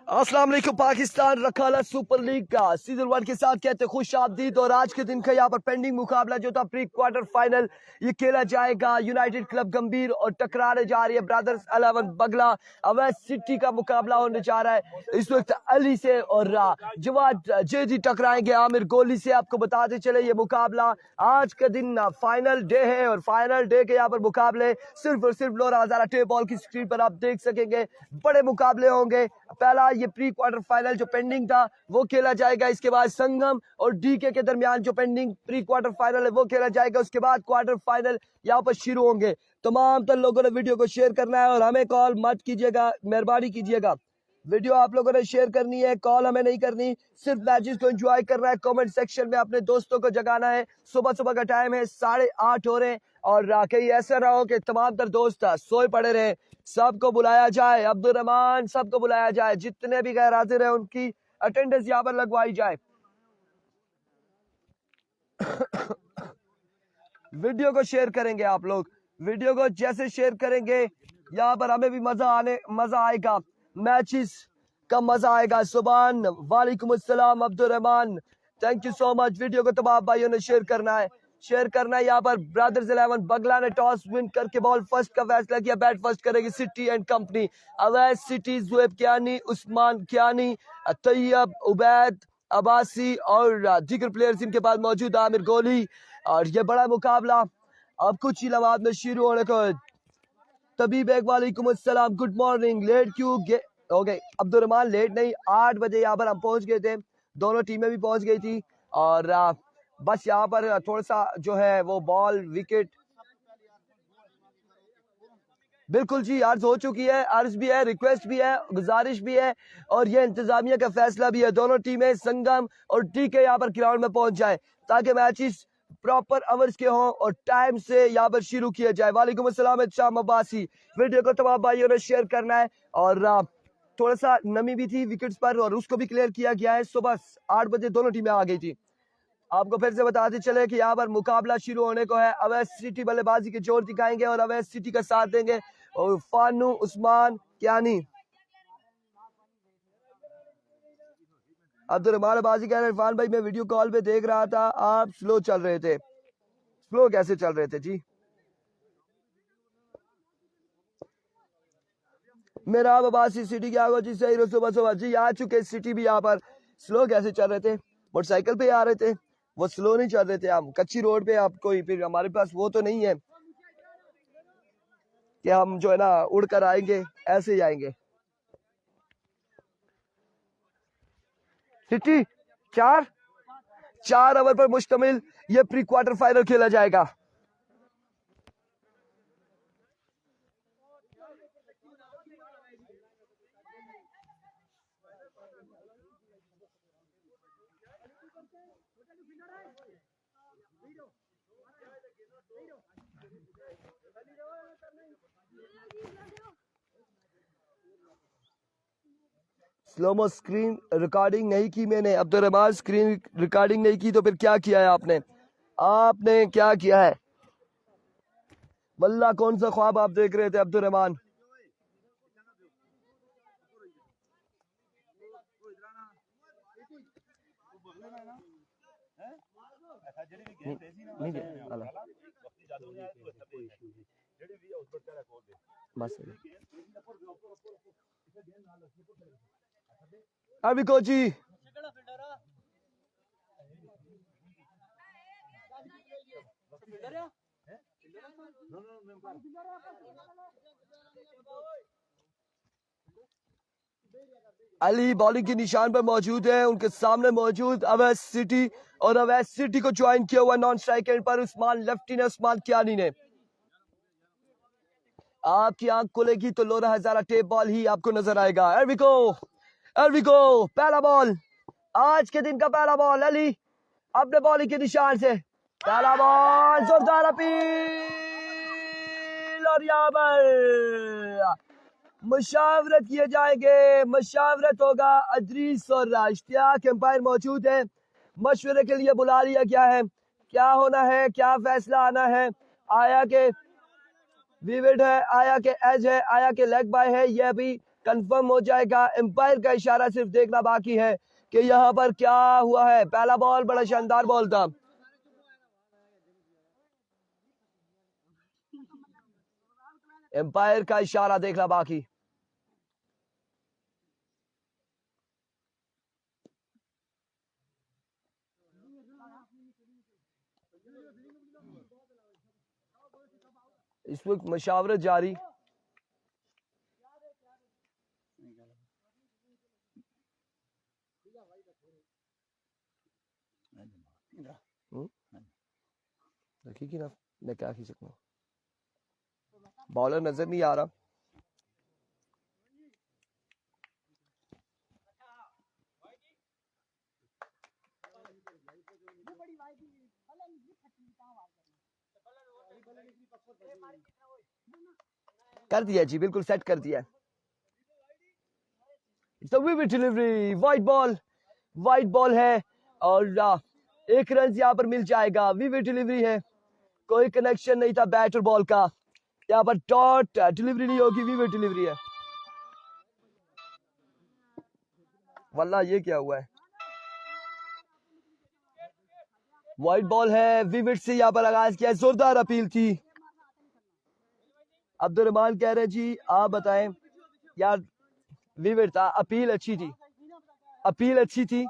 अस्सलाम वालेकुम। Pakistan रखाला super league का सीजन 1 के साथ कहते खुश आमदीद। और आज के दिन का यहाँ पर पेंडिंग मुकाबला जो था प्री क्वार्टर फाइनल ये खेला जाएगा। यूनाइटेड क्लब गंभीर और टकराने जा रही है ब्रदर्स 11 बगला। अवैध सिटी का मुकाबला होने जा रहा है इस वक्त अली से और जवाद जेदी टकराएंगे आमिर गोली से। आपको बताते चले ये मुकाबला आज के दिन फाइनल डे है और फाइनल डे के यहाँ पर मुकाबले सिर्फ और सिर्फ लोरा हजारा टेप बॉल की स्क्रीन पर आप देख सकेंगे। बड़े मुकाबले होंगे। पहला ये प्री क्वार्टर फाइनल जो पेंडिंग था वो खेला जाएगा। इसके बाद संगम और डीके के दरमियान जो पेंडिंग प्री क्वार्टर फाइनल है वो खेला जाएगा। उसके बाद क्वार्टर फाइनल यहाँ पर शुरू होंगे। तमाम तर लोगों ने वीडियो को शेयर करना है और हमें कॉल मत कीजिएगा, मेहरबानी कीजिएगा। वीडियो आप लोगों ने शेयर करनी है, कॉल हमें नहीं करनी। सिर्फ मैचेस को एंजॉय करना है। कमेंट सेक्शन में अपने दोस्तों को जगाना है। सुबह सुबह का टाइम है, 8:30 हो रहे हैं और कहीं ऐसा ना हो कि तमाम तर दोस्त सोए पड़े रहे। सबको बुलाया जाए, अब्दुल रहमान सबको बुलाया जाए, जितने भी गैर हाजिर है उनकी अटेंडेंस यहाँ पर लगवाई जाए। वीडियो को शेयर करेंगे आप लोग, वीडियो को जैसे शेयर करेंगे यहाँ पर हमें भी मजा आएगा, मैचेस का मजा आएगा। सुभान वालेकुम अस्सलाम Abdul Rahman, thank you so much. Video को तमाम भाइयों ने शेयर करना है, शेयर करना है। यहाँ पर ब्रदर्स 11 बगला ने टॉस विन करके बॉल फर्स्ट का फैसला किया। बैट फर्स्ट करेगी सिटी एंड कंपनी। अवैध सिटी जुएब कियानी, उस्मान कियानी, तैयब, उबैद, अब्बासी और दीगर प्लेयर्स इनके पास मौजूद, आमिर गोली। और ये बड़ा मुकाबला अब कुछ ही लम्हात में शुरू होने को। तबीब वालेकुम अस्सलाम, गुड मॉर्निंग। लेट क्यों हो गए अब्दुल रहमान? लेट नहीं, 8 बजे यहाँ पर हम पहुंच गए थे, दोनों टीमें भी पहुंच गई थी। और बस यहाँ पर थोड़ा सा जो है वो बॉल विकेट बिल्कुल जी अर्ज हो चुकी है। अर्ज भी है, रिक्वेस्ट भी है, गुजारिश भी है और ये इंतजामिया का फैसला भी है। दोनों टीमें संगम और डीके यहाँ पर ग्राउंड में पहुंच जाए ताकि मैचेस प्रॉपर अवर्स के हों और टाइम से यहाँ पर शुरू किया जाए। वालेकुम अस्सलाम शाम अब्बासी। वीडियो को तमाम भाइयों ने शेयर करना है। और थोड़ा सा नमी भी थी विकेट्स पर और उसको भी क्लियर किया गया है। सुबह 8 बजे दोनों टीमें आ गई थी। आपको फिर से बताते चले कि यहाँ पर मुकाबला शुरू होने को है। अवैध सिटी बल्लेबाजी के जोर दिखाएंगे और अवैध सिटी का साथ देंगे और फानू उस्मान कियानी। अब्दुल रहमान बाजी कह रहे इरफान भाई मैं वीडियो कॉल पे देख रहा था, आप स्लो चल रहे थे। स्लो कैसे चल रहे थे जी? मेरा अब्बासी सिटी क्या होगा जी? सही सुबह सुबह जी आ चुके। सिटी भी यहाँ पर स्लो कैसे चल रहे थे? मोटरसाइकिल पे आ रहे थे, वो स्लो नहीं चल रहे थे। हम कच्ची रोड पे आपको फिर हमारे पास वो तो नहीं है कि हम जो है ना उड़कर आएंगे, ऐसे ही आएंगे। सिटी 4 ओवर पर मुश्तमिल ये प्री क्वार्टर फाइनल खेला जाएगा। स्लोमो स्क्रीन रिकॉर्डिंग नहीं की मैंने अब्दुल रहमान, स्क्रीन रिकॉर्डिंग नहीं की तो फिर क्या किया है आपने? आपने क्या किया है? वल्लाह कौन सा ख्वाब आप देख रहे थे अब्दुल रहमान? अभी कोची अली बॉलिंग के निशान पर मौजूद है। उनके सामने मौजूद अवैध सिटी और अवैध सिटी को ज्वाइन किया हुआ नॉन स्ट्राइक एंड पर उस्मान लेफ्टी ने, उस्मान कियानी ने। आपकी आंख खुलेगी तो लोरा हजारा टेप बॉल ही आपको नजर आएगा। एरविको पहला बॉल, आज के दिन का पहला बॉल। अली अपने बॉलिंग के निशान से पहला बॉल, जोरदार अपील और यहाँ पर मुशावरत किए जाएंगे। मुशावरत होगा। अदरीस और इश्तियाक एम्पायर मौजूद है, मशवरे के लिए बुला लिया गया है। क्या होना है, क्या फैसला आना है? आया के विविड है, आया के एज है, आया के लेग बाय है, यह भी कंफर्म हो जाएगा। एम्पायर का इशारा सिर्फ देखना बाकी है कि यहाँ पर क्या हुआ है। पहला बॉल बड़ा शानदार बॉल था। एम्पायर का इशारा देखना बाकी। इस वक्त मशावरत जारी। देखिए ना मैं क्या खींच सकता हूँ। बॉलर नजर नहीं आ रहा। कर दिया जी, बिल्कुल सेट कर दिया। डिलीवरी, वाइट बॉल है और 1 रन यहाँ पर मिल जाएगा। विविड डिलीवरी है, कोई कनेक्शन नहीं था बैट और बॉल का। यहाँ पर डॉट डिलीवरी नहीं होगी, विविड डिलीवरी है। वल्ला ये क्या हुआ है। वाइट बॉल है, विविड से यहाँ पर आगाज किया। जोरदार अपील थी। अब्दुल रहमान कह रहे जी आप बताएं यार। विविड था, अपील अच्छी थी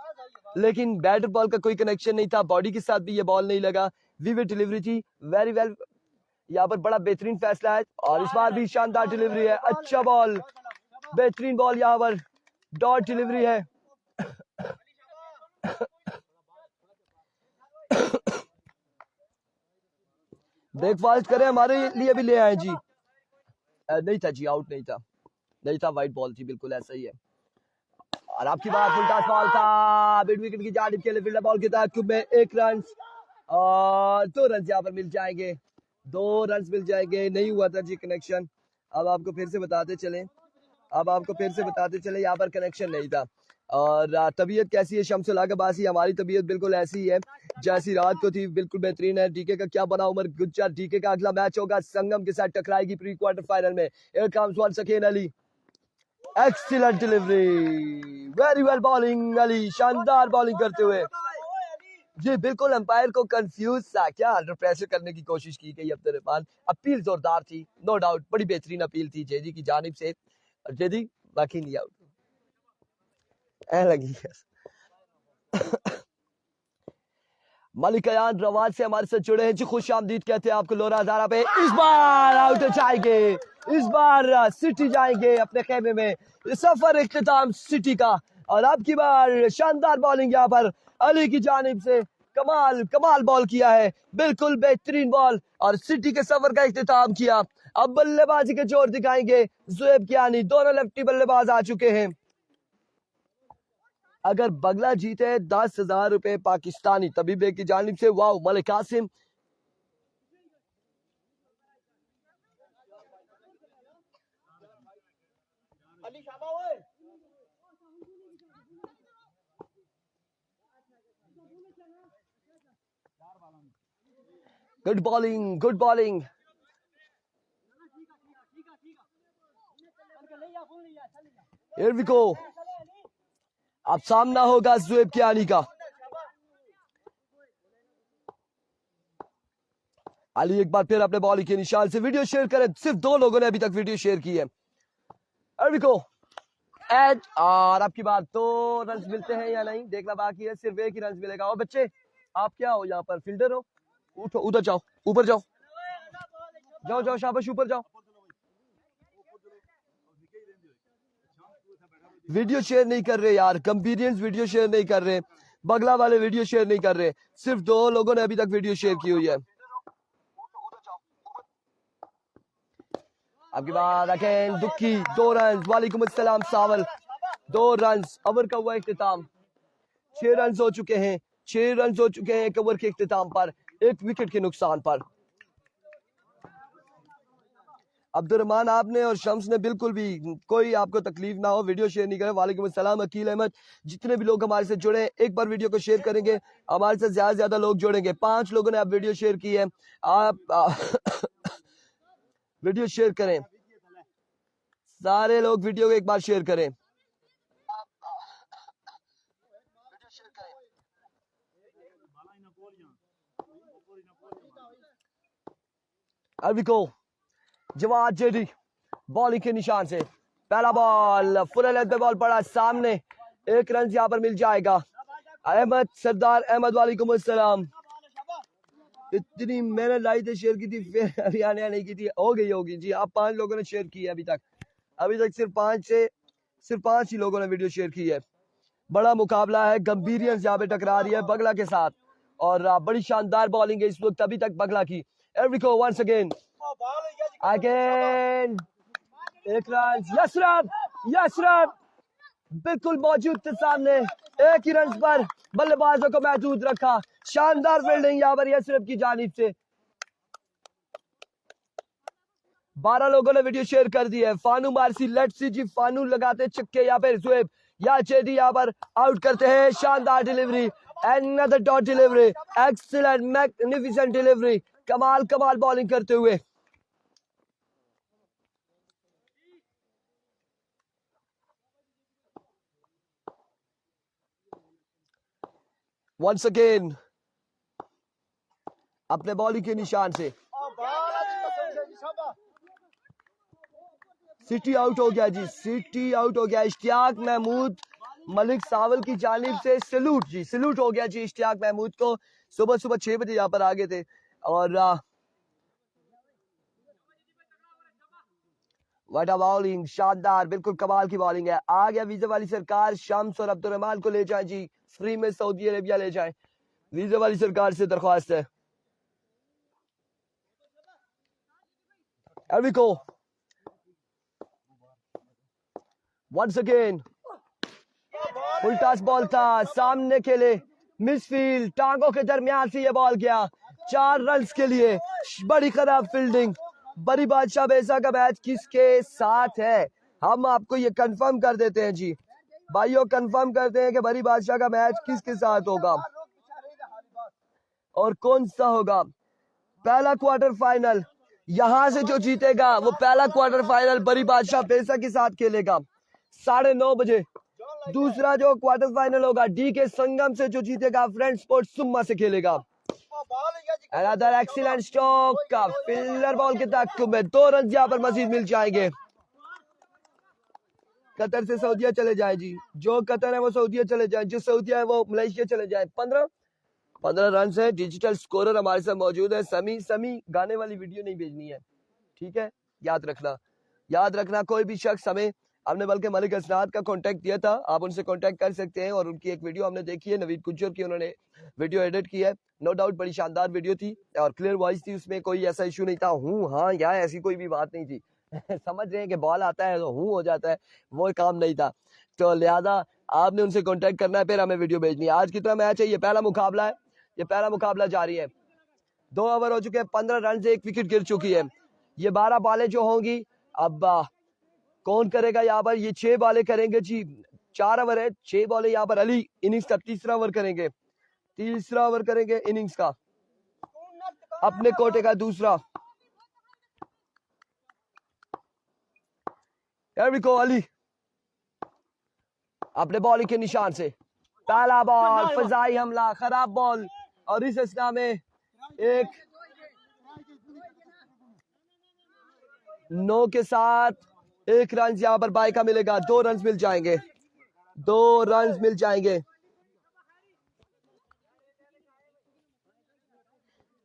लेकिन बैटर बॉल का कोई कनेक्शन नहीं था। बॉडी के साथ भी ये बॉल नहीं लगा। विविड डिलीवरी थी। वेरी वेल, यहाँ पर बड़ा बेहतरीन फैसला है और इस बार भी शानदार डिलीवरी है। अच्छा बॉल, बेहतरीन बॉल, यहाँ पर डॉट डिलीवरी है। ब्रेकफास्ट करें, हमारे लिए भी ले आए जी। नहीं था जी, आउट नहीं था, वाइट बॉल थी, बिल्कुल ऐसा ही है। और आपकी बात फुल टॉस बॉल था, मिड विकेट की जानिब के लिए फील्डर बॉल के तहत में 1 रन और 2 रन यहाँ पर मिल जाएंगे। 2 रन मिल जाएंगे। नहीं हुआ था जी कनेक्शन। अब आपको फिर से बताते चले यहाँ पर कनेक्शन नहीं था। और तबीयत कैसी है शमसुल आगाबासी? हमारी तबीयत बिल्कुल ऐसी है जैसी रात को थी, बिल्कुल बेहतरीन है। डीके का क्या बना उमर गुज्जर। डीके का अगला मैच होगा संगम के साथ, टकराएगी प्री क्वार्टर फाइनल में। Here comes one Sakeen Ali, excellent delivery, very well bowling Ali, शानदार बॉलिंग करते हुए जी। बिल्कुल अंपायर को कंफ्यूज सा क्या अंडर प्रेशर करने की कोशिश की गई अब्दुल रहमान। अपील जोरदार थी, नो डाउट, बड़ी बेहतरीन अपील थी जेदी की जानिब से। जेदी बाकी नहीं आउट लगी। मलिकयान रवाज से हमारे साथ जुड़े हैं जी, खुश आमदीद कहते हैं आपको लोरा हजारा पे। इस बार आउट जाएंगे, इस बार सिटी जाएंगे अपने खेमे में। सफर इख्तिताम सिटी का और अब की बार शानदार बॉलिंग यहाँ पर अली की जानिब से। कमाल बॉल किया है, बिल्कुल बेहतरीन बॉल और सिटी के सफर का इख्तिताम किया। अब बल्लेबाजी के जोर दिखाएंगे ज़ुएब कियानी। दोनों लेफ्टी बल्लेबाज आ चुके हैं। अगर बगला जीते 10,000 रुपए पाकिस्तानी तबीबे की जानिब से। वाह, Malik Qasim good bowling. Here we go. अब सामना होगा ज़ुएब कियानी का। अली एक बार फिर अपने बॉलिंग के निशान से वीडियो शेयर करें। सिर्फ 2 लोगों ने अभी तक वीडियो शेयर की है। Here we go. एज और आपकी बात 2 रन मिलते हैं या नहीं देखना बाकी है। सिर्फ 1 ही रन मिलेगा। और बच्चे आप क्या हो यहाँ पर, फील्डर हो? उठो, उधर जाओ, ऊपर जाओ, शाबाश, ऊपर जाओ। वीडियो शेयर नहीं कर रहे यार, कंपीरियंस वीडियो शेयर नहीं कर रहे, बगला वाले वीडियो शेयर नहीं कर रहे। सिर्फ 2 लोगों ने अभी तक वीडियो शेयर की हुई है। आपकी बात अगेन दुक्की, 2 रन। वालेकुम अस्सलाम सावल, 2 रन। ओवर का हुआ इख्तिताम। 6 रन हो चुके हैं, 6 रन हो चुके हैं ओवर के इख्तिताम पर, 1 विकेट के नुकसान पर। अब्दुल रहमान आपने और शम्स ने बिल्कुल भी कोई आपको तकलीफ ना हो वीडियो शेयर नहीं करें। वालेकुम अस्सलाम अकील अहमद। जितने भी लोग हमारे से जुड़े एक बार वीडियो को शेयर करेंगे, हमारे साथ ज्यादा से ज्यादा लोग जुड़ेंगे। 5 लोगों ने आप वीडियो शेयर की है, आप वीडियो शेयर करें। सारे लोग वीडियो को एक बार शेयर करें। अल्विको जवाद जेडी बॉलिंग के निशान से पहला बॉल फुल लेंथ पे बॉल पड़ा सामने, एक रन यहाँ पर मिल जाएगा। अहमद सरदार अहमद वालेकुम अस्सलाम। इतनी मेहनत लाई थी, शेयर की थी, फिर हरियाणा नहीं की थी, होगी जी। आप 5 लोगों ने शेयर की है अभी तक सिर्फ 5 ही लोगों ने वीडियो शेयर की है। बड़ा मुकाबला है, गंभीरियंस यहाँ पे टकरा रही है बगला के साथ और बड़ी शानदार बॉलिंग है इस वक्त अभी तक बगला की। एवरिको वंस अगेन एक रन, यशरफ बिल्कुल मौजूद थे सामने, एक ही रन पर बल्लेबाजों को महदूद रखा। शानदार फील्डिंग यहाँ पर यशरफ की जानिब से। 12 लोगों ने वीडियो शेयर कर दी है। फानू मारसी, लेट्स सी जी, फानू लगाते छक्के या फिर जुएब या जेडी यहाँ पर आउट करते हैं। शानदार delivery, another dot delivery, excellent magnificent delivery, कमाल बॉलिंग करते हुए। वंस अगेन अपने बॉलिंग के निशान से सिटी आउट हो गया जी, सिटी आउट हो गया। इश्तियाक महमूद मलिक सावल की जानिब से सैल्यूट जी, सैल्यूट हो गया जी इश्तियाक महमूद को। सुबह 6 बजे यहाँ पर आ गए थे और व्हाट अ बॉलिंग, शानदार, बिल्कुल कमाल की बॉलिंग है। आ गया वीजा वाली सरकार, शम्स और अब्दुर्रहमान को ले जाए जी, फ्री में सऊदी अरेबिया ले जाए, वीजा वाली सरकार से दरख्वास्त है। एविको once again full toss ball था, सामने खेले, मिसफील्ड, टांगों के दरमियान से ये बॉल गया 4 रन के लिए। बड़ी खराब फील्डिंग। बड़ी बादशाह बेसा का मैच किसके साथ है, हम आपको ये कंफर्म कर देते हैं जी भाइयों, कंफर्म करते हैं कि बड़ी बादशाह का मैच किसके साथ होगा और कौन सा होगा। पहला क्वार्टर फाइनल यहां से जो जीतेगा वो पहला क्वार्टर फाइनल बड़ी बादशाह बेसा के साथ खेलेगा 9:30 बजे। दूसरा जो क्वार्टर फाइनल होगा डी के संगम से जो जीतेगा फ्रेंड स्पोर्ट्स सुम्मा से खेलेगा। अनदर एक्सीलेंट स्ट्रोक का फिल्डर बॉल के ताक़ुब में 2 रन यहाँ पर मजीद मिल जाएंगे। कतर से सऊदीया चले जाए जी, जो कतर है वो सऊदीया चले जाए, जो सऊदीया है वो मलेशिया चले जाए। 15 रन है। डिजिटल स्कोरर हमारे साथ मौजूद है। समी गाने वाली वीडियो नहीं भेजनी है, ठीक है, याद रखना कोई भी शख्स हमें, हमने बल्कि मलिक असनाद का कांटेक्ट दिया था, आप उनसे कांटेक्ट कर सकते हैं और उनकी एक वीडियो हमने देखी है, नवीद गुज्जर की उन्होंने वीडियो एडिट की है, नो डाउट बड़ी शानदार वीडियो थी और क्लियर वॉइस थी, उसमें कोई ऐसा इशू नहीं था, हाँ या ऐसी कोई भी बात नहीं थी समझ रहे हैं कि बॉल आता है तो हो जाता है, वो काम नहीं था। तो लिहाजा आपने उनसे कांटेक्ट करना है, फिर हमें वीडियो भेजनी है। आज कितना मैच है, ये पहला मुकाबला है, ये पहला मुकाबला जारी है। 2 ओवर हो चुके हैं, 15 रन से 1 विकेट गिर चुकी है। ये 12 बॉलें जो होंगी, अब कौन करेगा यहाँ पर, ये 6 बॉलें करेंगे जी, 4 ओवर है, 6 बॉलें यहाँ पर अली इनिंग्स का तीसरा ओवर करेंगे, इनिंग्स का अपने कोटे का दूसरा। अली अपने बॉलिंग के निशान से पहला बॉल, फजाई हमला, खराब बॉल और इस असना में एक 9 के साथ 1 रन यहाँ पर बाई का मिलेगा, 2 रन मिल जाएंगे, 2 रन मिल जाएंगे।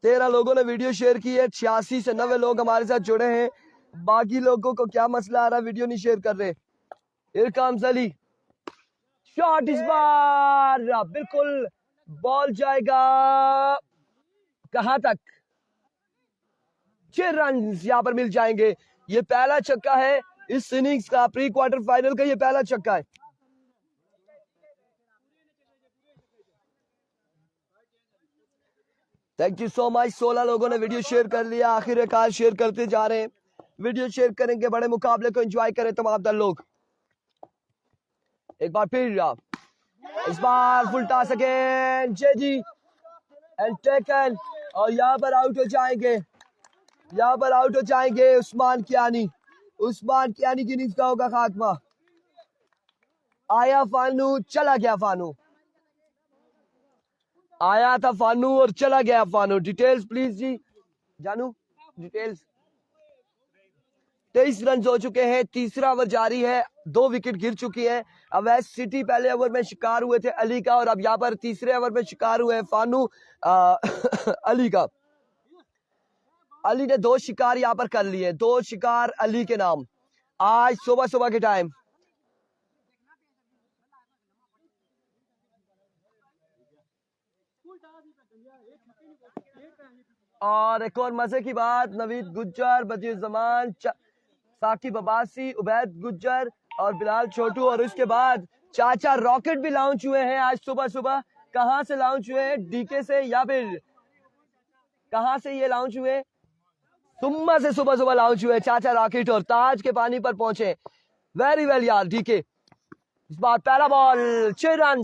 13 लोगों ने वीडियो शेयर की है, 86 से 90 लोग हमारे साथ जुड़े हैं। बाकी लोगों को क्या मसला आ रहा है, वीडियो नहीं शेयर कर रहे। इरकाम अली शॉट, इस बार बिल्कुल बॉल जाएगा कहां तक, 6 रन यहां पर मिल जाएंगे। ये पहला छक्का है इस इनिंग्स का, प्री क्वार्टर फाइनल का ये पहला छक्का है। Thank you so much. 16 लोगों ने वीडियो शेयर कर लिया, आखिरकार शेयर करते जा रहे हैं, वीडियो शेयर करेंगे, बड़े मुकाबले को एंजॉय करें तमाम लोग। एक बार फिर इस बार फुल टॉस अगेन, जेजी एंड टेकन और यहाँ पर आउट हो जाएंगे, उस्मान कियानी उस्मान कियानी की इनिंग्स का होगा खात्मा। आया फानू, चला गया फानू, आया था फानू और चला गया फानू। डिटेल्स प्लीज जी जानू, डिटेल्स। 23 रन हो चुके हैं, तीसरा ओवर जारी है, 2 विकेट गिर चुकी है। अवैध सिटी पहले ओवर में शिकार हुए थे अली का, और अब यहाँ पर तीसरे ओवर में शिकार हुए हैं फानू अली का। अली ने 2 शिकार यहाँ पर कर लिए, 2 शिकार अली के नाम आज सुबह सुबह के टाइम। और एक और मजे की बात, नवीद गुज्जर, बदियुज्जमान, साकिब अब्बासी, उबैद गुज्जर और बिलाल छोटू, और उसके बाद चाचा रॉकेट भी लॉन्च हुए हैं आज सुबह सुबह। कहां से लॉन्च हुए हैं? डीके से, या फिर कहां से ये लॉन्च हुए? सुम्मा से सुबह सुबह लॉन्च हुए चाचा रॉकेट, और ताज के पानी पर पहुंचे। वेरी वेल यार डीके। इस बार पहला बॉल 6 रन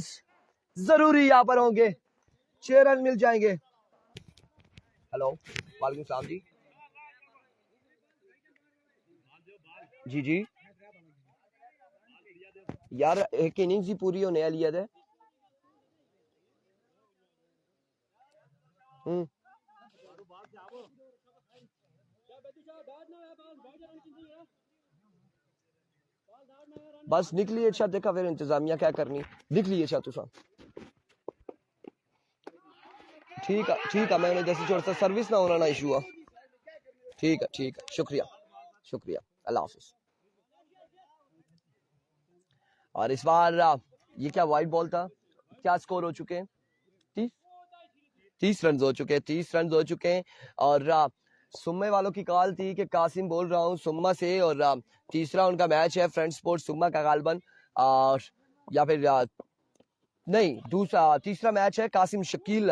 जरूरी यहाँ पर होंगे, 6 रन मिल जाएंगे। हेलो वालेकुम सलाम जी। जी जी यार, एक इनिंग्स ही पूरी होने वाली है। बस निकली अच्छा, देखा फिर इंतजामिया क्या करनी, निकली अच्छा तुसा। ठीक है, मैं उन्हें जैसे छोड़ सर्विस ना होना ना इशू हुआ। ठीक है, शुक्रिया शुक्रिया, अल्लाह हाफिज। और इस बार ये क्या वाइट बॉल था? क्या स्कोर हो चुके हैं? 30 रन हो चुके हैं, 30 रन हो चुके हैं। और सुम्मे वालों की कॉल थी कि कासिम बोल रहा हूँ सुम्मा से, और तीसरा उनका मैच है फ्रेंड स्पोर्ट्स सुम्मा का गालबन, और या फिर नहीं, तीसरा मैच है कासिम शकील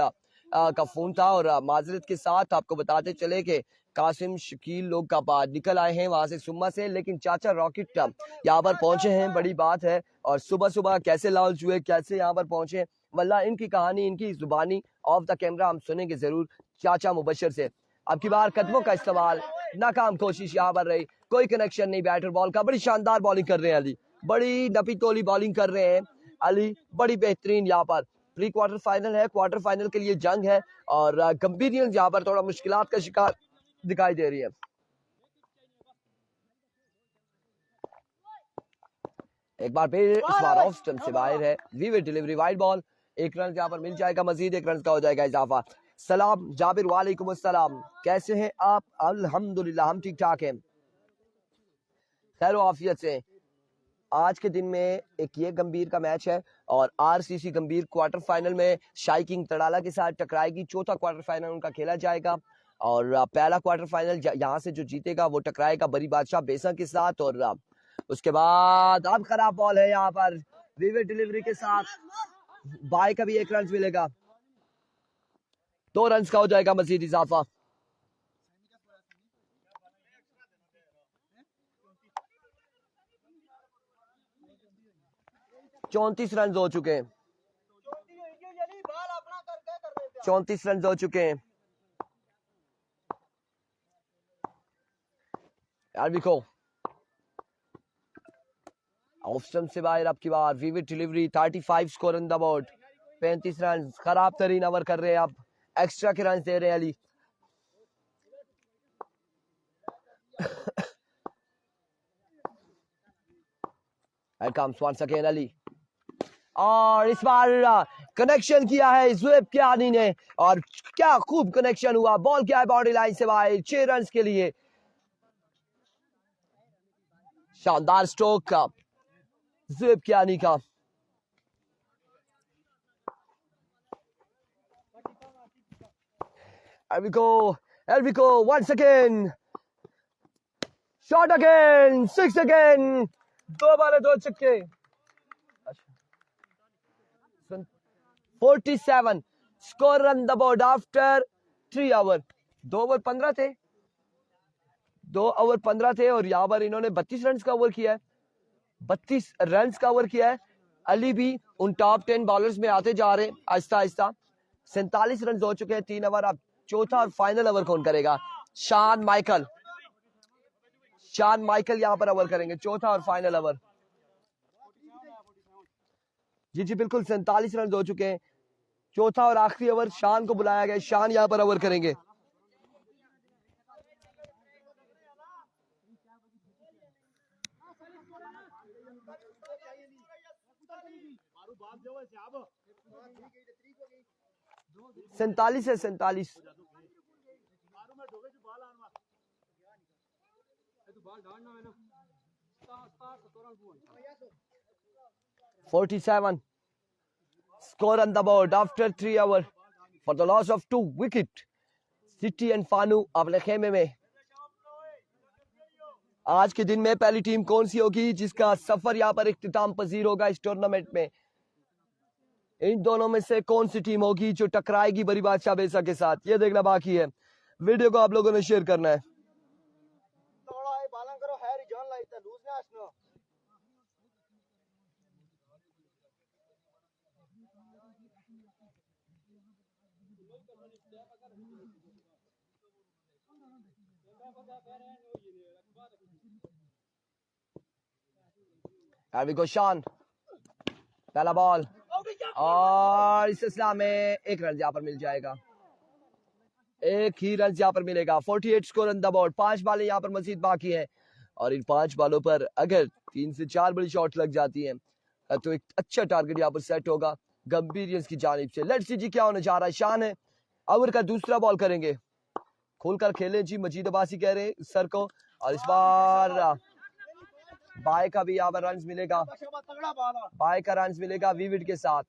का फोन था। और माजरत के साथ आपको बताते चले कि कासिम शकील लोग का निकल आए हैं वहां से सुम्मा से, लेकिन चाचा रॉकेट यहाँ पर पहुंचे हैं, बड़ी बात है। और सुबह सुबह कैसे लॉन्च हुए, कैसे यहाँ पर पहुंचे, वल्ला इनकी कहानी, इनकी जुबानी ऑफ द कैमरा हम सुनेंगे जरूर चाचा मुबशर से। अब की बार कदमों का इस्तेमाल, नाकाम कोशिश यहाँ पर रही, कोई कनेक्शन नहीं बैटर बॉल का। बड़ी शानदार बॉलिंग कर रहे हैं अली, बड़ी नपी तोली बॉलिंग कर रहे हैं अली, बड़ी बेहतरीन। यहाँ पर प्री क्वार्टर फाइनल है, क्वार्टर फाइनल के लिए जंग है, और गंभीरियंस यहाँ पर थोड़ा मुश्किलात का शिकार दिखाई दे रही है। एक बार फिर इस बार ऑफ स्टंप से बाहर है, weaver delivery wide ball, 1 run यहाँ पर मिल जाएगा, मजीद 1 रन का हो जाएगा इजाफा। सलाम जाबिर, वालेकुम अस्सलाम, कैसे हैं आप? अल्हम्दुलिल्लाह हम ठीक ठाक हैं, खैर आफियत से। आज के दिन में एक ये गंभीर का मैच है, और आरसीसी गंभीर क्वार्टर फाइनल में शाई किंग तड़ाला के साथ टकराएगी। चौथा क्वार्टर फाइनल उनका खेला जाएगा, और पहला क्वार्टर फाइनल यहाँ से जो जीतेगा वो टकराएगा बड़ी बादशाह बेसा के साथ। और उसके बाद अब खराब बॉल है यहाँ पर, वीवर डिलीवरी के साथ बाय का भी 1 रन मिलेगा, 2 रन का हो जाएगा मजीद इजाफा। चौंतीस रन हो चुके हैं, 34 रन हो चुके हैं। यार देखो ऑफ स्टंप से बाहर, अब की बार वीवर delivery 35 score on the board, 35 run, खराब तरीन ओवर कर रहे हैं, अब एक्स्ट्रा के रन दे रहे हैं Ali. comes once again Ali, और इस बार कनेक्शन किया है जुएब कियानी ने, और क्या खूब कनेक्शन हुआ, बॉल क्या है बाउंड्री लाइन से बाहर, 6 रन के लिए। शानदार स्ट्रोक का जुएब कियानी का। Here we go once again, shot again, 6 again, 2 बार 2 छक्के। 47 score run the board after 3 over, 2 over 15 थे, 2 ओवर 15 थे, और यहाँ पर इन्होंने 32 रन का ओवर किया है, 32 रन का ओवर किया है। अली भी उन टॉप 10 बॉलर्स में आते जा रहे हैं आहिस्ता आहिस्ता। 47 रन हो चुके हैं 3 ओवर। अब चौथा और फाइनल ओवर कौन करेगा? शान शान माइकल यहाँ पर ओवर करेंगे, चौथा और फाइनल ओवर। जी जी बिल्कुल, 47 रन हो चुके हैं। चौथा और आखिरी ओवर शान को बुलाया गया, शान यहाँ पर ओवर करेंगे। सैतालीस है, 47। 47 score on the board after 3 hours for the loss of 2 wickets. City end फानू अपने खेमे में। आज के दिन में पहली टीम कौन सी होगी जिसका सफर यहाँ पर इख्तिताम पजीर होगा इस टूर्नामेंट में? इन दोनों में से कौन सी टीम होगी जो टकराएगी बड़ी बादशाह बेसा के साथ, ये देखना बाकी है। वीडियो को आप लोगों ने शेयर करना है। Here we go, शान, पहला बॉल और इस सिलसिला में एक रन यहाँ पर मिल जाएगा, एक ही रन यहाँ पर मिलेगा। 48 स्कोर ऑन द बोर्ड। 5 बालें यहाँ पर मजीद बाकी हैं और इन 5 बालों पर अगर 3 से 4 बड़ी शॉट लग जाती हैं तो एक अच्छा टारगेट यहाँ पर सेट होगा गंभीरियंस की जानिब से। लेट्स सी जी क्या होने जा रहा है। शान है, ओवर का दूसरा बॉल करेंगे। खोलकर खेलें जी, मजीद अब्बासी कह रहे हैं सर को। और इस बार बाय का भी यहाँ पर रन मिलेगा, बाय का रन मिलेगा विविड के साथ।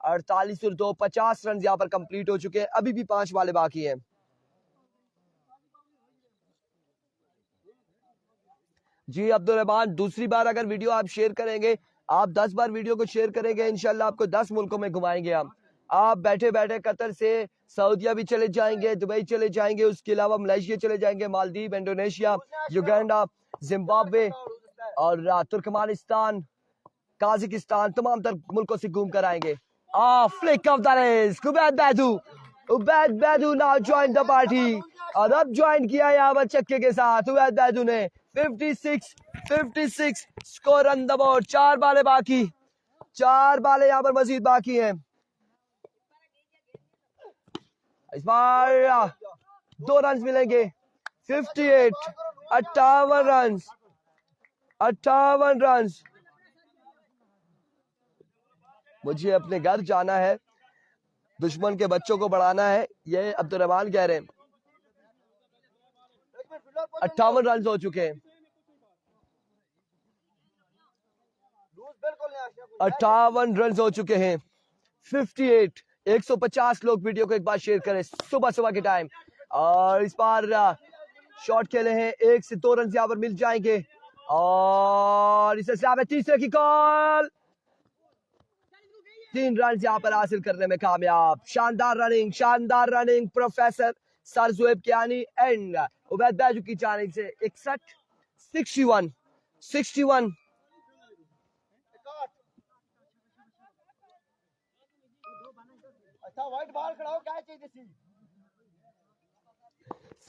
48 और 2 50 रन यहाँ पर कंप्लीट हो चुके हैं, अभी भी 5 वाले बाकी हैं। जी अब्दुल रहमान, दूसरी बार अगर वीडियो आप शेयर करेंगे, आप 10 बार वीडियो को शेयर करेंगे, इंशाल्लाह आपको 10 मुल्कों में घुमाएंगे हम। आप बैठे बैठे कतर से सऊदिया भी चले जाएंगे, दुबई चले जाएंगे, उसके अलावा मलेशिया चले जाएंगे, मालदीव, इंडोनेशिया, युगांडा, जिम्बाब्वे और तुर्कमानिस्तान, काजिकिस्तान, तमाम तर मुल्कों से घूम कर आएंगे। Flick off the wrist, Ubaid Baidu, Ubaid Baidu now join the party. और अब ज्वाइन किया यहाँ पर चक्के के साथ उबैद बैदू ने। 56 स्कोर ऑन द बोर्ड। 4 बालें बाकी, 4 बालें यहाँ पर मजीद बाकी हैं। इस बार 2 रन मिलेंगे। 58 58 रन, 58 रन। मुझे अपने घर जाना है, दुश्मन के बच्चों को बढ़ाना है, ये अब्दुल रहमान कह रहे हैं। 58 रन हो चुके हैं, 58 रन हो चुके हैं। 58 150 लोग वीडियो को एक बार शेयर करें सुबह सुबह के टाइम। और इस बार शॉट खेले हैं, 1 से 2 रन यहाँ पर मिल जाएंगे। और इस सिलसिले में तीसरे की कॉल, 3 रन यहाँ पर हासिल करने में कामयाब। शानदार running professor sir Zuaib Kiani and Ubaid Baiju की जानिब से। 61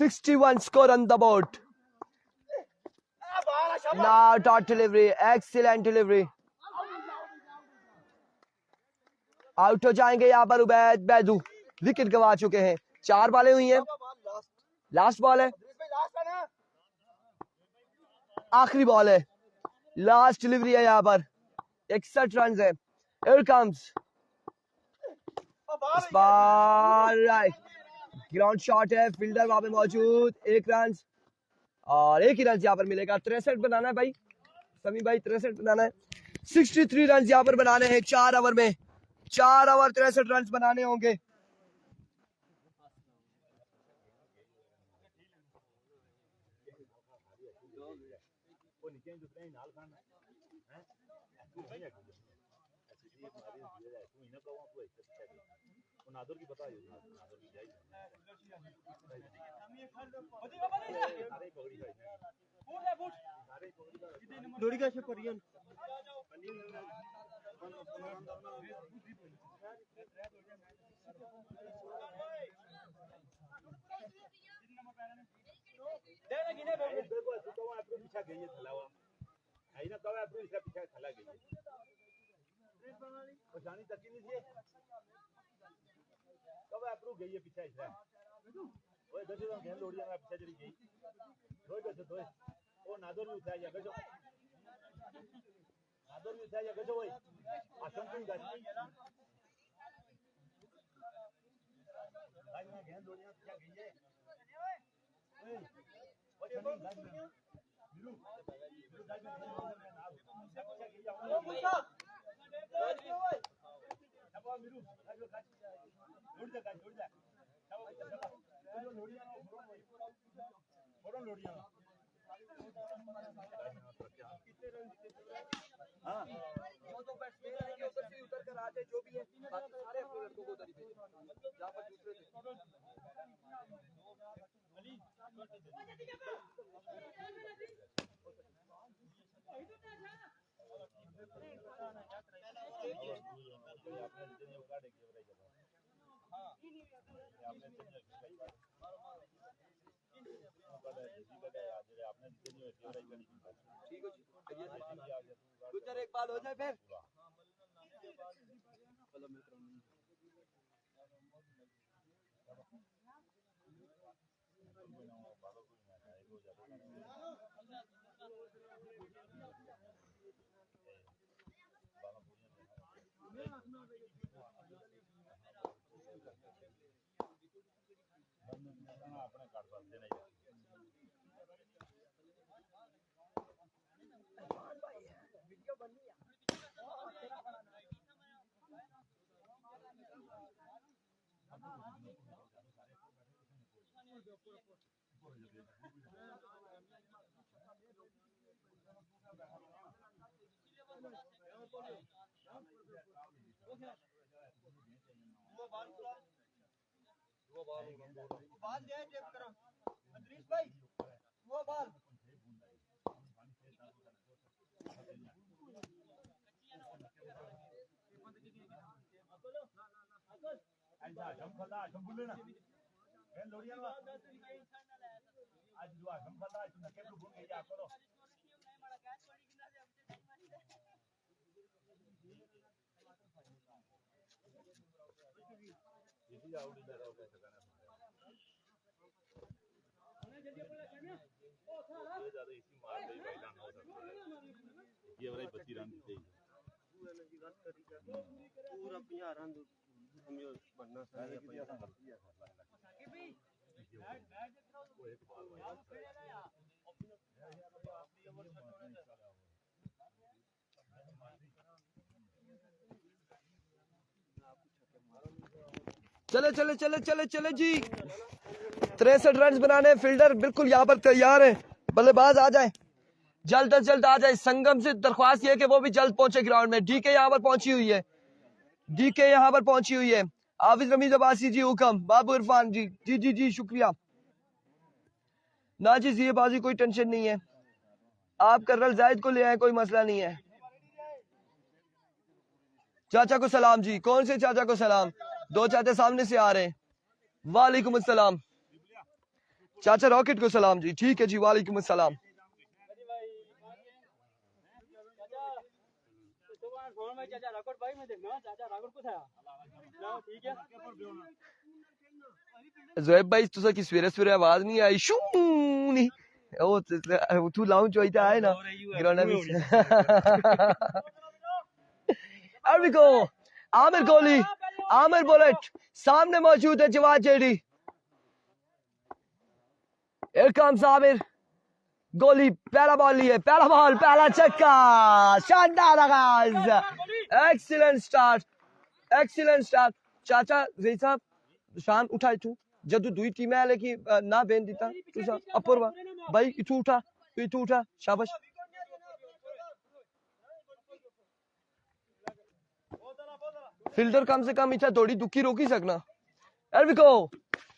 61 score on the board. Now dot delivery, excellent delivery. Out हो जाएंगे यहाँ पर उबैद बैदू, विकेट गंवा चुके हैं। 4 बालें हुई हैं, लास्ट बॉल है, आखिरी बॉल है, लास्ट डिलीवरी है यहाँ पर। 61 रन है। Here comes इस बार ग्राउंड शॉट है, फील्डर वहां पे मौजूद। 1 रन और 1 ही रन यहाँ पर मिलेगा। 63 बनाना है भाई, समी भाई 63 बनाना है। 63 रन यहाँ पर बनाने हैं 4 ओवर में। 4 ओवर 63 रन बनाने होंगे। देखो तो वहां पे पीछे गई है थलावा आई ना कवा पे पीछे थला गई और जानी तक नहीं थी कवा पे गई है पीछे इधर ओए गजो तो गेंद उड़ी में पीछे चली गई रोई गजो तो ओ नादर भी उठाया गजो नादर भी उठाया गजो ओए आसम को गज आज में गेंद उड़ी में पीछे गई है ओए ओए गज में मीरू गज में पीछे गई ओ मुसा अब मीरू गज उड़ जा हाँ जो तो बैट्समैन आएंगे उधर से उतर कर आते जो भी है बाकी सारे अपने लड़कों को उधर ही भेजें जहाँ पर दूसरे गुजर एक बाल हो जाए फिर अपने काट सकते नहीं वीडियो बनी है बाल दे चेक करो अदरीश भाई वो बाल ऐसा जमखदा जमबुले ना मैं लोडिया ना आज दुआ जमखदा तुम के भूल गए या करो ये आउट इधर आओ कैसे करना ये ज्यादा इसी मार दे मैदान हो सकता है ये वाली 32 रन दे पूरा 50 रन हम यो बनना चाहिए कि ऐसा मर्जी है कि भाई वो एक बॉल चले चले चले चले चले जी 63 रन बनाने फील्डर बिल्कुल यहाँ पर तैयार है बल्लेबाज आ जाए जल्द अज जल्द आ जाए संगम से दरख्वास्त है कि वो भी जल्द पहुंचे ग्राउंड में डीके यहाँ पर पहुंची हुई है डीके यहाँ पर पहुंची हुई है हाफिज रमीज अब्बासी जी हुक्म बाबू इरफान जी जी जी जी शुक्रिया ना जी ये बाजी कोई टेंशन नहीं है आप कर्नल जाहिद को ले आए कोई मसला नहीं है चाचा को सलाम जी कौन से चाचा को सलाम दो चाचा सामने से आ रहे हैं वालेकुम अस्सलाम चाचा रॉकेट को सलाम जी ठीक है जी वालेकुम अस्सलाम जोएब भाई तुसा की सवेरे सवेरे आवाज नहीं आई शू नहीं ओ तू लाउंज होई आए ना ग्राउंड में Here we go. Aamir Kohli Aamir bullet सामने मौजूद है Jawad JD Here comes Aamir गोली पहला बॉल लिए पहला बॉल पहला छक्का शानदार आगाज एक्सीलेंट स्टार्ट चाचा जी साहब शान उठाई तू जदू दुई टीम है लेकिन ना बेन दीता तुसा अपूर्वा भाई इथू उठा शाबाश फील्डर कम से कम इतना थोड़ी दुखी रोकी सकना Here we go.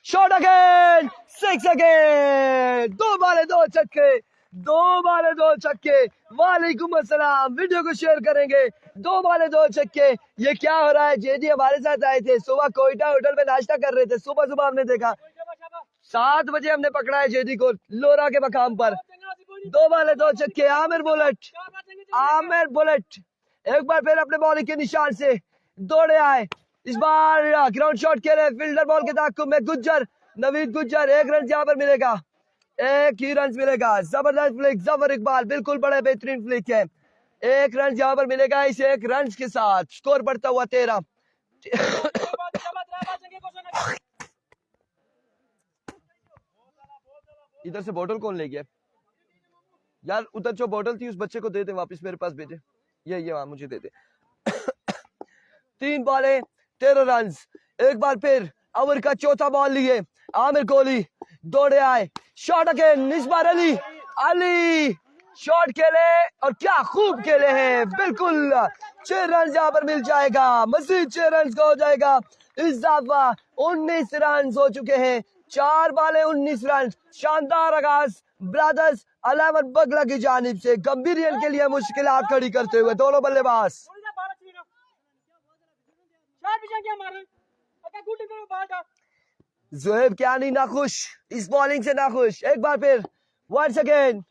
Shot again. 6 again. दो बाले दो छक्के वालेकुम अस्सलाम वीडियो को शेयर करेंगे 2 बाले 2 छक्के ये क्या हो रहा है जे जी हमारे साथ आए थे सुबह कोयटा होटल में नाश्ता कर रहे थे सुबह हमने देखा 7 बजे हमने पकड़ा है जेडी को लोरा के मकाम पर। 2 बाले 2 छक्के। आमिर बुलेट एक बार फिर अपने बॉलिंग के निशान से दौड़े आए। इस बार ग्राउंड शॉट खेले फील्डर बॉल के ताक़ुब में गुज्जर, नवीद गुज्जर। 1 रन यहाँ पर मिलेगा, 1 ही रन मिलेगा। जबरदस्त फ्लिक, जफर इकबाल बिल्कुल बड़े बेहतरीन फ्लिक है। 1 रन यहाँ पर मिलेगा। इस 1 रन के साथ स्कोर बढ़ता हुआ 13। इधर से बोतल कौन ले गया यार? उधर जो बोतल थी उस बच्चे को दे दे, वापस मेरे पास भेजे। ये वहां मुझे दे दे। 3 बॉलें 13 रन। एक बार फिर ओवर का चौथा बॉल लिए आमिर कोहली दौड़े आए। Shot again. इस बार अली शॉट खेले और क्या खूब खेले हैं। बिल्कुल 6 रन यहाँ पर मिल जाएगा। मजीद 6 रन का हो जाएगा इजाफा। 19 रन हो चुके हैं। 4 बॉलें 19 रन। शानदार आगाज ब्रदर्स अलामत बगला की जानिब से गंभीरियन के लिए मुश्किलात खड़ी करते हुए दोनों बल्लेबाज। जोहेब क्या नहीं नाखुश, इस बॉलिंग से नाखुश। एक बार फिर वंस अगेन,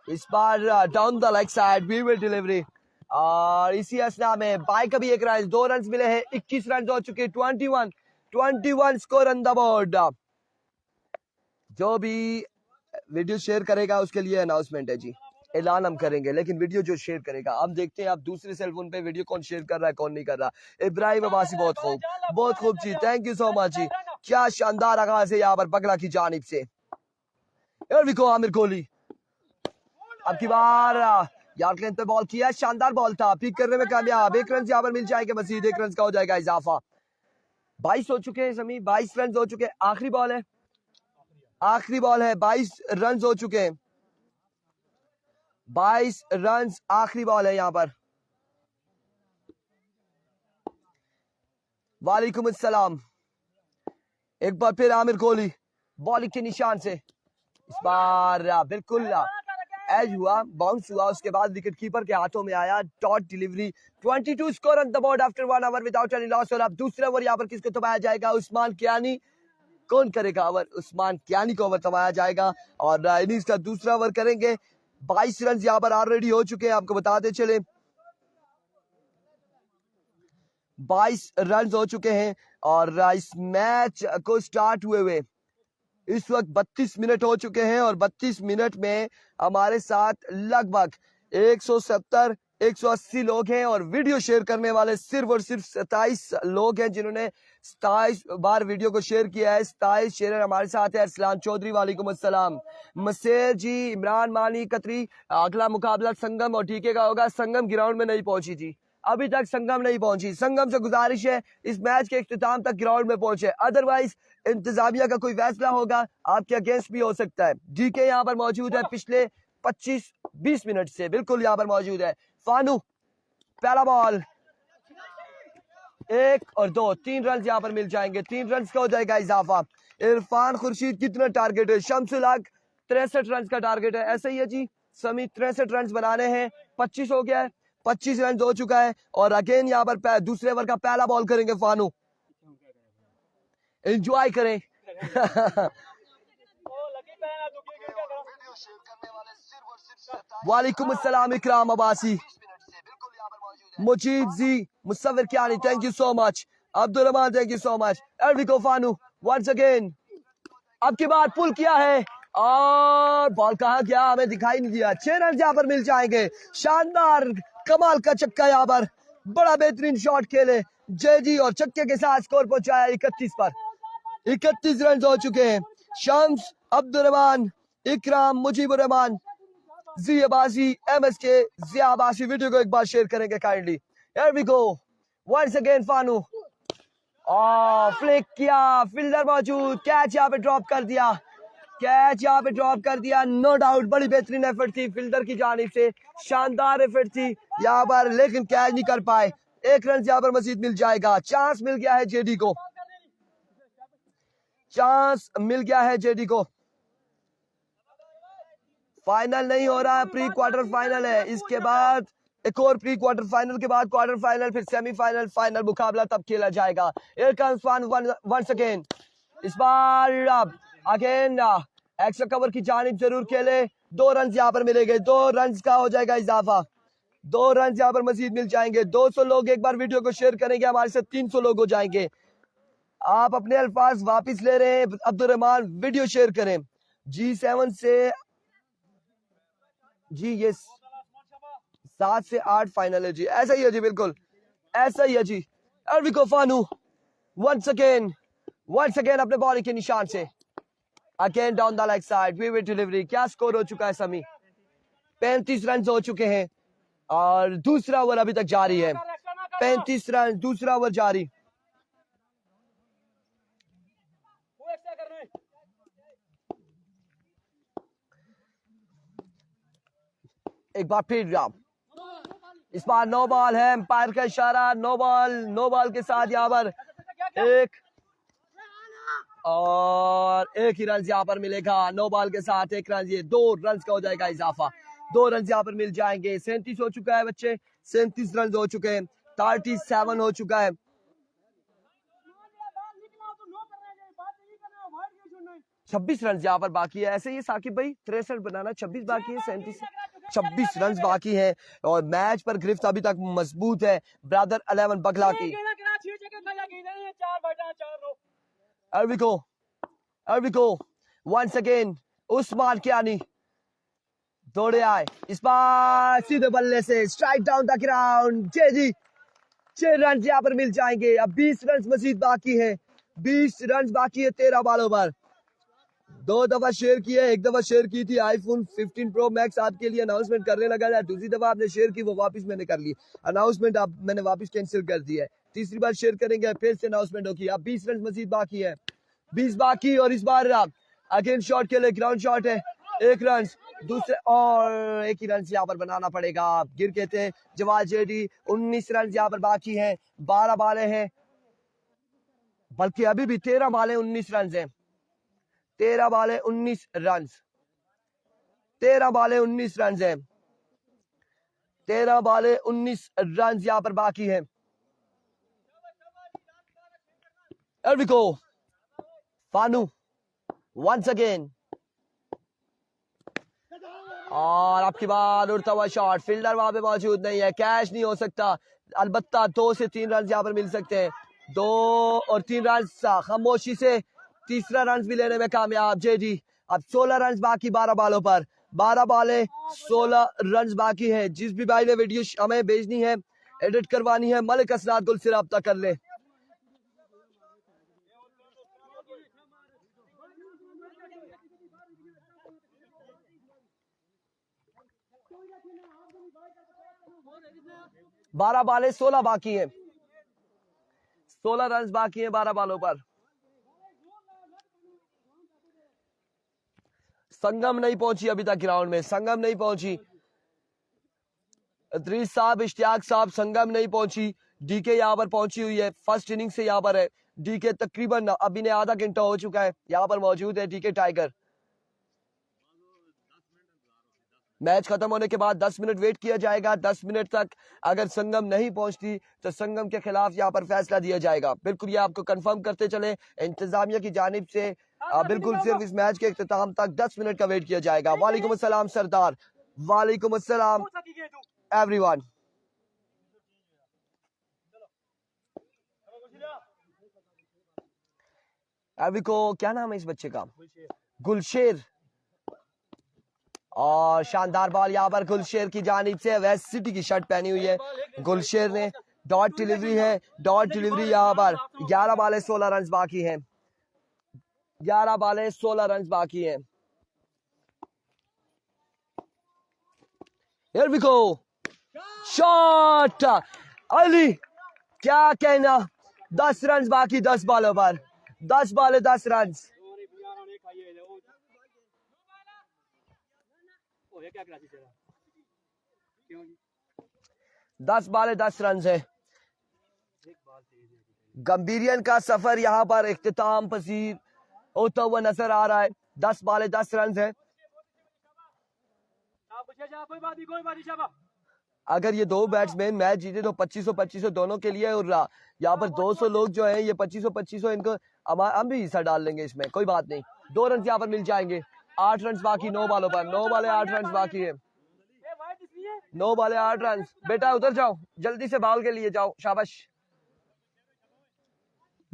इस बार डाउन द लेग साइड वीवर डिलीवरी। और इसी असना में बाई का भी 1 रन, 2 रन मिले हैं। 21 रन हो चुके। 21 स्कोर ऑन द बोर्ड। जो भी वीडियो शेयर करेगा उसके लिए अनाउंसमेंट है जी, ऐलान हम करेंगे, लेकिन वीडियो जो शेयर करेगा हम देखते हैं आप दूसरे सेलफोन पे वीडियो कौन शेयर कर रहा है कौन नहीं कर रहा। इब्राहिम अब्बासी बहुत खूब जी, थैंक यू सो मच जी। क्या शानदार आगाज है यहाँ पर बगला की जानिब से। आमिर कोहली अब की बार यार्क लेंथ पे बॉल किया, शानदार बॉल था, पिक करने में कामयाब। 1 रन यहाँ पर मिल जाएंगे, मजीद 1 रन का हो जाएगा इजाफा। 22 हो चुके हैं समी, 22 रन हो चुके हैं। आखिरी बॉल है 22 रन हो चुके हैं। 22 रन आखिरी बॉल है यहाँ पर। वालेकुम अस्सलाम। एक बार फिर आमिर कोहली बॉलिंग के निशान से। इस बार बिल्कुल एज हुआ, बाउंस हुआ, उसके बाद विकेट कीपर के हाथों में आया। Dot delivery. 22 score on the board after 1 over without any loss. और अब दूसरे ओवर यहाँ पर किसको थमाया जाएगा? उस्मान कियानी। कौन करेगा ओवर? उस्मान कियानी को ओवर थमाया जाएगा और इनिंग्स का दूसरा ओवर करेंगे। 22 रन यहाँ पर ऑलरेडी हो चुके हैं, आपको बताते चले 22 रन हो चुके हैं। और इस मैच को स्टार्ट हुए इस वक्त 32 मिनट हो चुके हैं और 32 मिनट में हमारे साथ लगभग 170-180 लोग हैं और वीडियो शेयर करने वाले सिर्फ और सिर्फ 27 लोग हैं जिन्होंने 27 बार वीडियो को शेयर किया है। 27 शेयर हमारे साथ है। अरसलान चौधरी वालेकुम अस्सलाम। मसेर जी, इमरान मानी कतरी। अगला मुकाबला संगम और टीके का होगा। संगम ग्राउंड में नहीं पहुंची जी, अभी तक संगम नहीं पहुंची। संगम से गुजारिश है इस मैच के इख्तिताम तक ग्राउंड में पहुंचे, अदरवाइज इंतजामिया का कोई फैसला होगा आपके अगेंस्ट भी हो सकता है। डीके यहाँ पर मौजूद है पिछले 25-20 मिनट से, बिल्कुल यहाँ पर मौजूद है। फानू पहला बॉल 1 और 2, 3 रन यहाँ पर मिल जाएंगे। 3 रन का हो जाएगा इजाफा। इरफान खुर्शीद कितना टारगेट है? शमसुल हक 63 रन का टारगेट है। ऐसे ही है जी समी, 63 रन बनाने हैं। 25 हो गया है, 25 रन हो चुका है। और अगेन यहाँ पर दूसरे ओवर का पहला बॉल करेंगे फानू। एंजॉय करें। वालेकुम अस्सलाम Ikram Abbasi, Mujeed ji, Musawwir Kiani, thank you so much. Abdul Rahman, thank you so much. एल्विको फानू वंस अगेन, अब की बार पुल किया है और बॉल कहाँ गया हमें दिखाई नहीं दिया। 6 रन यहाँ पर मिल जाएंगे। शानदार कमाल का छक्का यहाँ पर, बड़ा बेहतरीन शॉट खेले जेजी और छक्के के साथ स्कोर पहुंचाया 31 पर। 31 रन हो चुके हैं। शम्स, अब्दुल रहमान, इकराम, मुजीबुर रहमान, जी अब्बासी, MSK, जिया अब्बासी। वीडियो को एक बार शेयर करेंगे kindly. Here we go once again फानू। फ्लिक किया, फील्डर मौजूद, कैच यहाँ पे ड्रॉप कर दिया, कैच यहाँ पे ड्रॉप कर दिया। नो डाउट बड़ी बेहतरीन एफर्ट थी फील्डर की जानिब से, शानदार एफर्ट थी यहाँ पर, लेकिन कैच नहीं कर पाए। 1 रन यहाँ पर मजीद मिल जाएगा। चांस मिल गया है जेडी को, चांस मिल गया है जेडी को। फाइनल नहीं हो रहा है, प्री क्वार्टर फाइनल है। इसके बाद एक और प्री क्वार्टर फाइनल के बाद क्वार्टर फाइनल, फिर सेमीफाइनल, फाइनल मुकाबला तब खेला जाएगा। वंस अगेन, इस बार अगेन एक्स्ट्रा कवर की जानिब जरूर खेले। 2 रन यहाँ पर मिलेंगे, 2 रन का हो जाएगा इजाफा, 2 रन यहाँ पर मजीद मिल जाएंगे। 200 लोग एक बार वीडियो को शेयर करेंगे, हमारे साथ 300 लोग हो जाएंगे। आप अपने अल्फाज वापस ले रहे हैं अब्दुल रहमान, वीडियो शेयर करें। G7 से जी ये 7 से 8 फाइनल है जी, ऐसा ही है जी, बिल्कुल ऐसा ही है जी। एरविको फानू वंस अगेन अपने बॉलिंग के निशान से again down the leg side, we will delivery. क्या स्कोर हो चुका है समी? 35 रन हो चुके हैं और दूसरा ओवर अभी तक जारी है। 35 रन, दूसरा ओवर जारी। एक बार फिर इस बार नो बॉल है, एम्पायर का इशारा, नो बॉल के साथ यहाँ पर एक ही रन यहाँ पर मिलेगा। नो बॉल के साथ 1 रन, ये 2 रन का हो जाएगा इजाफा, 2 रन यहाँ पर मिल जाएंगे। 37 हो चुका है बच्चे, 37 रन हो चुके हैं, 37 हो चुका है। 26 रन यहाँ पर बाकी है, ऐसे ही साकिब भाई 63 बनाना, 26 बाकी है, 26 रन बाकी है और मैच पर गिरफ्त अभी तक मजबूत है ब्रदर 11 बगला की। अर्विको वंस अगेन, उस्मान कियानी दौड़े आए, इस बार सीधे बल्ले से स्ट्राइक डाउन द ग्राउंड। जी 6 रन यहाँ पर मिल जाएंगे। अब 20 रन मजीद बाकी है, 20 रन बाकी है 13 बॉलों पर। 2 दफा शेयर किया, 1 दफा शेयर की थी आईफोन 15 प्रो मैक्स आपके लिए अनाउंसमेंट करने लगा था, दूसरी दफा आपने शेयर की वो वापस मैंने कर ली, अनाउंसमेंट आप मैंने वापस कैंसिल कर दिया है, तीसरी बार शेयर करेंगे फिर से अनाउंसमेंट होगी। अब 20 रन मजीद बाकी है, 20 बाकी और इस बार अगेन शॉट के लिए ग्राउंड शॉट है, 1 रन, दूसरे और 1 ही रन यहाँ पर बनाना पड़ेगा। गिर के थे जवाद जेडी, 19 रन यहाँ पर बाकी है, 12 बाले हैं, बल्कि अभी भी 13 बाले 19 रन है, 13 बाले 19 रन, 13 बाले 19 रन है, 13 बाले 19 रन यहाँ पर बाकी है। एरविको फानू वंस अगेन और आपकी बात उड़ता हुआ शॉट, फील्डर वहां पे मौजूद नहीं है, कैच नहीं हो सकता, अलबत्ता 2 से 3 रन यहाँ पर मिल सकते हैं, 2 और 3 रन खामोशी से तीसरा रन भी लेने में कामयाब जेडी। अब 16 रन बाकी 12 बालों पर, 12 बाले 16 रन बाकी है। जिस भी भाई ने वीडियो हमें भेजनी है, एडिट करवानी है, मलिक असरात गुल से रब्ता कर ले। बारह बाले 16 बाकी है, 16 रन बाकी है 12 बालों पर। संगम नहीं पहुंची अभी तक ग्राउंड में, संगम नहीं पहुंची, अदरीस साहब, इश्तियाक साहब, संगम नहीं पहुंची। डीके यहाँ पर पहुंची हुई है, फर्स्ट इनिंग से यहाँ पर है डीके, तकरीबन अभी ने आधा घंटा हो चुका है यहाँ पर मौजूद है डीके टाइगर। मैच खत्म होने के बाद 10 मिनट वेट किया जाएगा, 10 मिनट तक अगर संगम नहीं पहुंचती तो संगम के खिलाफ यहाँ पर फैसला दिया जाएगा। बिल्कुल ये आपको कंफर्म करते चले इंतजामिया की जानिब से, बिल्कुल सिर्फ इस मैच के इख्तिताम तक 10 मिनट का वेट किया जाएगा। वालेकुम अस्सलाम सरदार, वालेकुम अस्सलाम एवरीवन। अभी को क्या नाम है इस बच्चे का? गुलशेर। और शानदार बॉल यहाँ पर गुलशेर की जानिब से, वेस्ट सिटी की शर्ट पहनी हुई है गुलशेर ने, डॉट डिलीवरी है, डॉट डिलीवरी यहाँ पर। 11 बाले 16 रन बाकी हैं, 11 बाले 16 रन बाकी हैं। Here we go, shot Ali, क्या कहना, 10 रन बाकी 10 बालों पर, 10 बाले 10 रन। 10 बाले 10 रन है। गंभीरियन का सफर यहाँ पर इख्तिताम पसीर होता हुआ नजर आ रहा है। 10 बाले 10 रन है। अगर ये दो बैट्समैन मैच जीते तो 2500 दोनों के लिए, और यहाँ पर 200 लोग जो हैं ये 2500 इनको हम भी हिस्सा डाल लेंगे इसमें, कोई बात नहीं। 2 रन यहाँ पर मिल जाएंगे। 8 रन बाकी 9 बालों पर, 9 बाले 8 रन बाकी है, 9 बाले 8 रन। बेटा उधर जाओ, जल्दी से बॉल के लिए जाओ, शाबाश।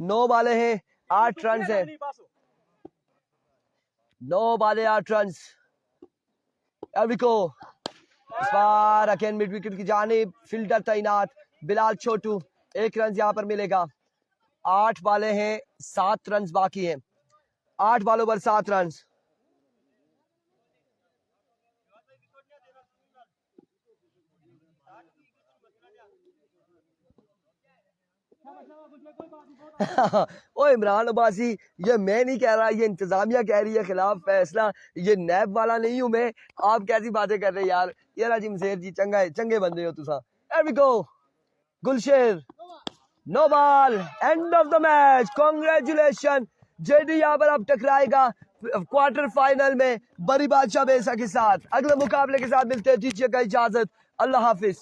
9 बाले हैं, 8 रन है, 9 बाले 8 रन। एविको इस बार अगेन मिड विकेट की जानिब, फील्डर तैनात बिलाल छोटू, 1 रन यहाँ पर मिलेगा। 8 बाले हैं, 7 रन बाकी हैं, 8 बालों पर 7 रन। ओ इमरान अब्बासी, ये मैं नहीं कह रहा, ये इंतजामिया कह रही है खिलाफ फैसला, ये नैब वाला नहीं हूं मैं। आप कैसी बातें कर रहे हैं यार। ये राजी शेर जी चंगा है, चंगे बंदे हो तुसा। There we go, Gulsher, no ball, end of the match. Congratulation, JD यहाँ पर अब टकराएगा क्वार्टर फाइनल में बरी बादशाह बेसा के साथ। अगले मुकाबले के साथ मिलते हैं, दीजिएगा इजाजत, अल्लाह हाफिज।